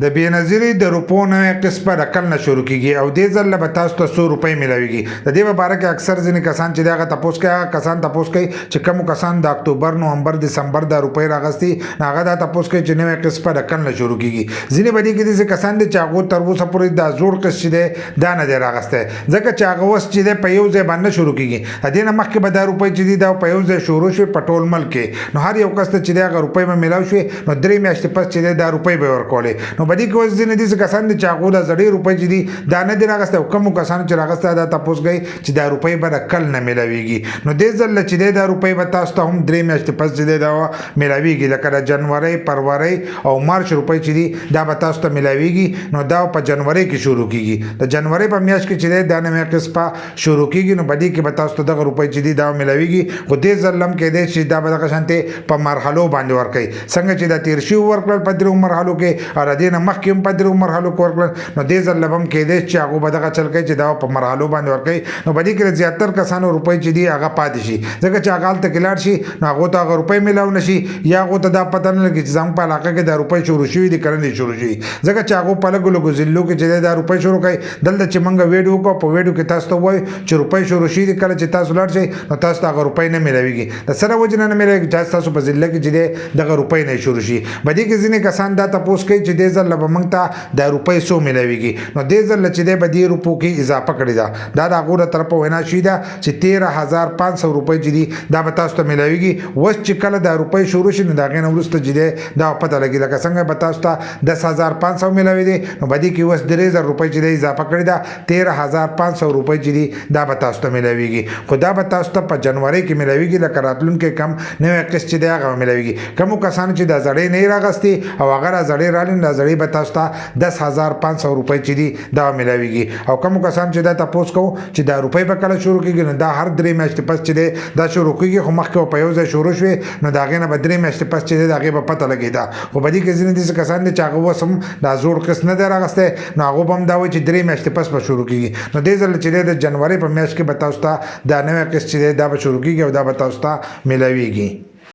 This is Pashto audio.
د بینظیر د روپو نوې قسط په رقم نه شروع کیږي او دې ځل به تاسو ته 100 روپۍ ملاويږي. د دې لپاره کې اکثر ځینې کسان چې دغه تاسو کې کسان تاسو کوي چې کوم کسان د اکتوبر نومبر دسمبر د روپۍ راغستي هغه د تاسو کې چې نوې قسط په رقم نه شروع کیږي. ځینې بدی کې د کسان د چاغو تر اوسه پورې د جوړ قسط چې دا نه دی راغسته ځکه چې هغه وس چې په یو ځای باندې شروع کیږي. د دې نه مخکې به د روپۍ چې دا په یو ځای شروع شي په ټول ملک کې نو هر یو کس ته چې دغه روپۍ به ملاوي شي نو 3 میاشتې پس چې د روپۍ به ورکولې نو بدی کې وس ځینې دي کسان چې هغه د زړې روپۍ چې دي دا نه دي راغسته کوم کسان چې راغسته دا تاسو کوي چې دا روپۍ به کل نه ملاويږي. نو دې ځل چې دا روپۍ به تاسو ته هم 3 میاشتې پس چې دا ملاويږي لکه د جنوري فروری او مارچ روپۍ چې دي دا به تاسو ته ملاويږي. نو دا په جنوري کې شروع کیږي. د جنوري په میاشت کې چې دا نوې قسط شروع کیږي نو بدی کې به تاسو ته دغه روپۍ چې دي دا ملاويږي. خو دې ځل هم کې دې چې دا به د شانته په مرحلو باندې ورکړي څنګه چې دا تیر شي ورکړل په درو مرحلو کې او د دې نه مخکې هم په درو مرحلو کې ورکړل نو دې ځل لبم کې دې چې هغه به دغه چل کوي چې دا په مرحلو باندې ورکړي. نو بدی کې زیاتره کسانو روپۍ چې دي هغه پاتې شي ځکه چې هغه ته کلاړ شي نو هغه ته هغه روپۍ ملاو نشي یا هغه ته دا پته نه لګي چې زموږ په علاقه کې دا روپۍ شروع شوي دي کړنې شروع شي ځکه چې هغه په لګو لګو ضلعو کې چې دا روپۍ شروع کوي دلته چې موږ ویډیو کو په ویډیو کې تاسو ته وایي چې روپۍ شروع شي دي کله چې تاسو لاړ شئ نو تاسو ته هغه روپۍ نه ملاويږي. د سره وجنه نه ملاويږي چې تاسو په ضلع کې چې دغه روپۍ نه شروع شي. بدی کې ځینې کسان دا تاسو کوي چې دې ځل به موږ ته دا روپۍ سو ملاويږي. نو دې ځل چې دې بدی روپو کې اضافه کړی دا د هغه طرف وینا شي دا چې 13500 روپۍ چې دي دا به تاسو ته ملاويږي. وس چې کله دا روپۍ شروع شي نو دا غي نه ورسته چې دا پته لګي لکه څنګه به تاسو ته 10500 ملاوي دي نو بدی کې وس 3000 روپۍ چې اضافه کړی دا 13500 روپۍ چې دي دا به تاسو ته ملاويږي. خو دا به تاسو ته په جنوري کې ملاويږي لکه راتلونکي کم نوې قسط چې دا هغه ملاويږي. کوم کسان چې دا زړې نه راغستي او هغه زړې رالین دا زړې به تاسو ته 10500 روپۍ چې دي دا ملاويږي. او کوم کسان چې دا تاسو کو چې دا روپۍ به کله شروع کیږي نو دا هر 3 میاشتې پس چې دا شروع کیږي خو مخکې په یو ځای شروع شوي نو دا غي نه به 3 میاشتې پس چې دا غي به پته لګي دا. خو بدی کې ځینې دي کسان چې هغه وسم دا زوړ قسط نه راغسته نو هغه هم دا وایي چې 3 میاشتې پس به شروع کیږي. نو دې ځل چې د جنوري په میاشت کې به تاسو ته دا نوې قسط چې دا به شروع کیږي او دا به تاسو ته ملاويږي.